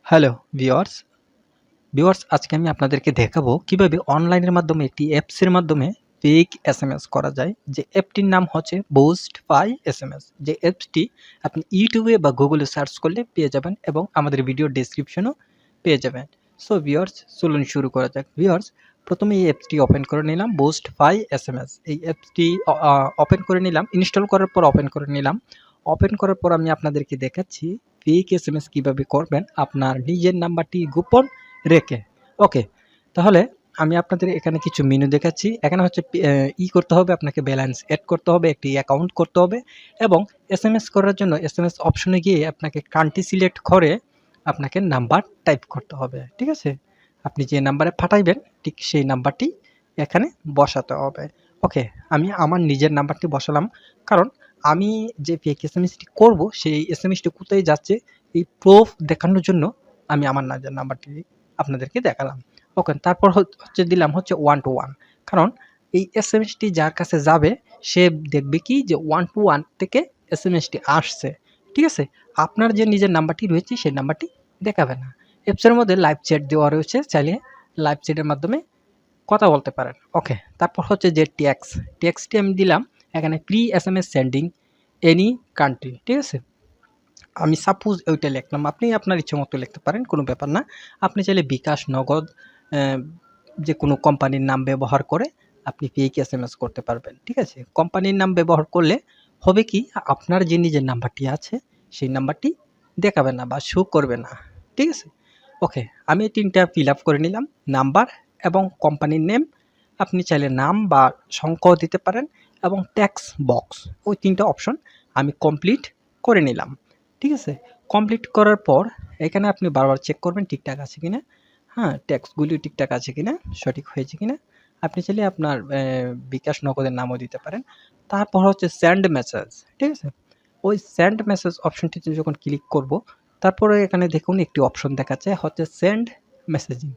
Hello viewers viewers আজকে আমি আপনাদেরকে দেখাবো কিভাবে অনলাইনের মাধ্যমে একটি অ্যাপসের মাধ্যমে ফেক এসএমএস করা যায়। যে অ্যাপটির নাম হচ্ছে বোস্ট ফাই এসএমএস। যে অ্যাপসটি আপনি ইউটিউবে বা গুগলে সার্চ করলে পেয়ে যাবেন এবং আমাদের ভিডিও ডেসক্রিপশনও পেয়ে যাবেন। সো ভিউয়ার্স চলুন শুরু করা যাক। ভিউয়ার্স প্রথমে এই অ্যাপসটি ওপেন করে নিলাম, বোস্ট ফাই এসএমএস। এই অ্যাপসটি ওপেন করে নিলাম, ইনস্টল করার পর ওপেন করে নিলাম। ওপেন করার পর আমি আপনাদেরকে দেখাচ্ছি ফেক এসএমএস কীভাবে করবেন আপনার নিজের নাম্বারটি গোপন রেখে। ওকে, তাহলে আমি আপনাদের এখানে কিছু মেনু দেখাচ্ছি। এখানে হচ্ছে করতে হবে, আপনাকে ব্যালেন্স অ্যাড করতে হবে, একটি অ্যাকাউন্ট করতে হবে এবং এসএমএস করার জন্য এসএমএস অপশনে গিয়ে আপনাকে কান্ট্রি সিলেক্ট করে আপনাকে নাম্বার টাইপ করতে হবে। ঠিক আছে, আপনি যে নাম্বারে পাঠাইবেন ঠিক সেই নাম্বারটি এখানে বসাতে হবে। ওকে, আমি আমার নিজের নাম্বারটি বসালাম, কারণ আমি যে ফেক এসএমএসটি করব সেই এসএমএসটি কোথায় যাচ্ছে এই প্রুফ দেখানোর জন্য আমি আমার নিজের নাম্বারটি আপনাদেরকে দেখালাম। ওকে, তারপর হচ্ছে দিলাম হচ্ছে 1 to 1, কারণ এই এসএমএসটি যার কাছে যাবে সে দেখবে কি যে 1 to 1 থেকে এসএমএসটি আসছে। ঠিক আছে, আপনার যে নিজের নাম্বারটি রয়েছে সেই নাম্বারটি দেখাবে না। অ্যাপসের মধ্যে লাইভ চ্যাট দেওয়া রয়েছে, চাইলে লাইভ চ্যাটের মাধ্যমে কথা বলতে পারেন। ওকে, তারপর হচ্ছে যে ট্যাক্সটি আমি দিলাম এখানে pre SMS sending any country. ঠিক আছে, আমি সাপোজ ওইটা লিখলাম, আপনি আপনার ইচ্ছে মতো লিখতে পারেন, কোনো ব্যাপার না। আপনি চাইলে বিকাশ, নগদ, যে কোনো কোম্পানির নাম ব্যবহার করে আপনি ফেক এসএমএস করতে পারবেন। ঠিক আছে, কোম্পানির নাম ব্যবহার করলে হবে কি আপনার যে নিজের নাম্বারটি আছে সেই নাম্বারটি দেখাবে না বা শো করবে না। ঠিক আছে, ওকে, আমি এই তিনটা ফিল আপ করে নিলাম, নাম্বার এবং কোম্পানির নেম। আপনি চাইলে নাম বা সংখ্যাও দিতে পারেন এবং ট্যাক্স বক্স, ওই তিনটা অপশন আমি কমপ্লিট করে নিলাম। ঠিক আছে, কমপ্লিট করার পর এখানে আপনি বারবার চেক করবেন ঠিকঠাক আছে কিনা। হ্যাঁ, ট্যাক্সগুলি ঠিকঠাক আছে কিনা, সঠিক হয়েছে কিনা। আপনি চাইলে আপনার বিকাশ, নগদের নামও দিতে পারেন। তারপর হচ্ছে সেন্ড মেসেজ। ঠিক আছে, ওই সেন্ড মেসেজ অপশনটিতে যখন ক্লিক করব, তারপরে এখানে দেখুন একটি অপশন দেখাচ্ছে হচ্ছে সেন্ড মেসেজিং।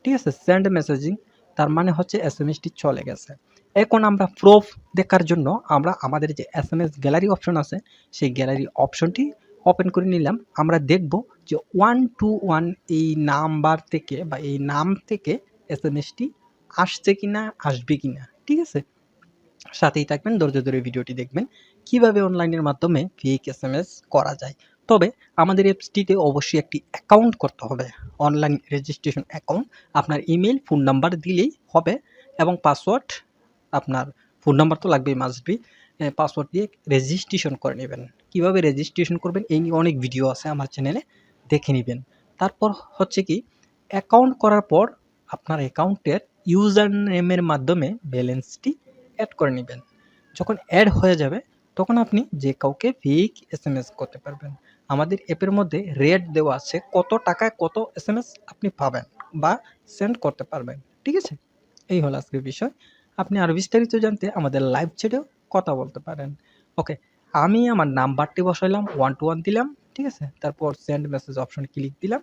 ঠিক আছে, সেন্ড মেসেজিং তার মানে হচ্ছে এসএমএসটি চলে গেছে। এখন আমরা প্রুফ দেখার জন্য আমরা আমাদের যে এসএমএস গ্যালারি অপশন আছে সেই গ্যালারি অপশনটি ওপেন করে নিলাম। আমরা দেখব যে 1 to 1 এই নাম্বার থেকে বা এই নাম থেকে এসএমএসটি আসছে কিনা, আসবে কিনা। ঠিক আছে, সাথেই থাকবেন, ধৈর্য ধরে ভিডিওটি দেখবেন কিভাবে অনলাইনের মাধ্যমে ফেক এসএমএস করা যায়। তবে আমাদের অ্যাপসটিতে অবশ্যই একটি অ্যাকাউন্ট করতে হবে, অনলাইন রেজিস্ট্রেশন অ্যাকাউন্ট। আপনার ইমেল, ফোন নাম্বার দিলেই হবে এবং পাসওয়ার্ড, আপনার ফোন নাম্বার তো লাগবেই, মাস্ট বি। পাসওয়ার্ড দিয়ে রেজিস্ট্রেশন করে নেবেন। কিভাবে রেজিস্ট্রেশন করবেন এই নিয়ে অনেক ভিডিও আছে আমার চ্যানেলে, দেখে নেবেন। তারপর হচ্ছে কি, অ্যাকাউন্ট করার পর আপনার অ্যাকাউন্টের ইউজার নেমের মাধ্যমে ব্যালেন্সটি অ্যাড করে নেবেন। যখন অ্যাড হয়ে যাবে তখন আপনি যে কাউকে ফেক এসএমএস করতে পারবেন। আমাদের অ্যাপের মধ্যে রেট দেওয়া আছে কত টাকায় কত এসএমএস আপনি পাবেন বা সেন্ড করতে পারবেন। ঠিক আছে, এই হলো আজকের বিষয়। আপনি আরও বিস্তারিত জানতে আমাদের লাইভ চ্যাটেও কথা বলতে পারেন। ওকে, আমি আমার নাম্বারটি বসাইলাম, 1 to 1 দিলাম। ঠিক আছে, তারপর সেন্ড মেসেজ অপশনে ক্লিক দিলাম।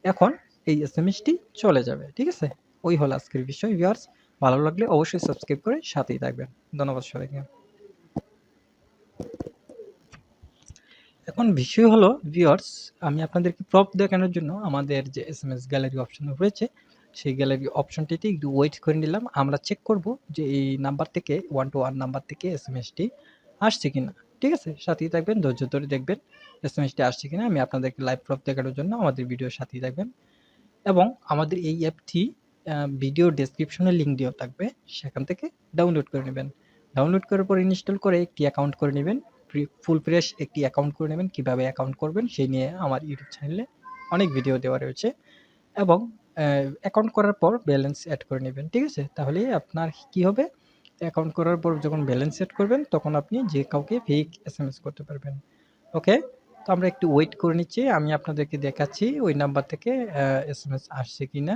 এখন এই এসএমএসটি চলে যাবে। ঠিক আছে, ওই হলো আজকের বিষয়। ভিউয়ার্স ভালো লাগলে অবশ্যই সাবস্ক্রাইব করে সাথেই থাকবেন। ধন্যবাদ সবাইকে। এখন বিষয় হলো ভিউয়ার্স, আমি আপনাদেরকে প্রপ দেখানোর জন্য আমাদের যে এসএমএস গ্যালারি অপশন রয়েছে সেই গ্যালারি অপশনটিতে একটু ওয়েট করে নিলাম। আমরা চেক করব যে এই নাম্বার থেকে 1 to 1 নাম্বার থেকে এসএমএসটি আসছে কিনা। ঠিক আছে, সাথেই থাকবেন, ধৈর্য ধরে দেখবেন এসএমএসটি আসছে কিনা। আমি আপনাদেরকে লাইভ প্রপ দেখানোর জন্য আমাদের ভিডিওর সাথেই থাকবেন এবং আমাদের এই অ্যাপটি ভিডিও ডেসক্রিপশনে লিঙ্ক দেওয়া থাকবে, সেখান থেকে ডাউনলোড করে নেবেন। ডাউনলোড করার পর ইনস্টল করে একটি অ্যাকাউন্ট করে নেবেন, ফুল ফ্রেশ একটি অ্যাকাউন্ট করে নেবেন। কীভাবে অ্যাকাউন্ট করবেন সেই নিয়ে আমার ইউটিউব চ্যানেলে অনেক ভিডিও দেওয়া রয়েছে এবং অ্যাকাউন্ট করার পর ব্যালেন্স অ্যাড করে নেবেন। ঠিক আছে, তাহলে আপনার কি হবে, অ্যাকাউন্ট করার পর যখন ব্যালেন্স অ্যাড করবেন তখন আপনি যে কাউকে ফেক এসএমএস করতে পারবেন। ওকে, তো আমরা একটু ওয়েট করে নিচ্ছি, আমি আপনাদেরকে দেখাচ্ছি ওই নাম্বার থেকে এসএমএস আসছে কিনা।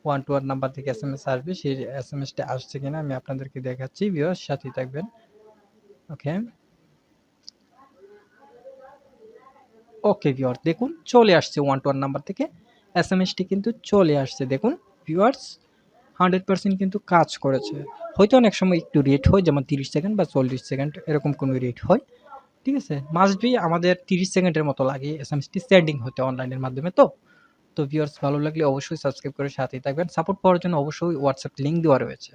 1 to 1 নাম্বার থেকে এসএমএস আসবে, সেই এসএমএসটা আসছে কিনা আমি আপনাদেরকে দেখাচ্ছি। ভিউয়ার্স সাথেই থাকবেন। ওকে, ওকে ভিউয়ার্স দেখুন চলে আসছে 1 to 1 নাম্বার থেকে এসএমএসটি কিন্তু চলে আসছে। দেখুন ভিউয়ার্স 100% কিন্তু কাজ করেছে। হয়তো অনেক সময় একটু রেট হয়, যেমন 30 সেকেন্ড বা 40 সেকেন্ড এরকম কোনো রেট হয়। ঠিক আছে, মাস্ট বি আমাদের 30 সেকেন্ডের মতো লাগে এসএমএসটি সেন্ডিং হতে অনলাইনের মাধ্যমে। তো তো ভিউয়ার্স ভালো লাগলে অবশ্যই সাবস্ক্রাইব করে সাথেই থাকবেন। সাপোর্ট পাওয়ার জন্য অবশ্যই হোয়াটসঅ্যাপ লিংক দেওয়া রয়েছে।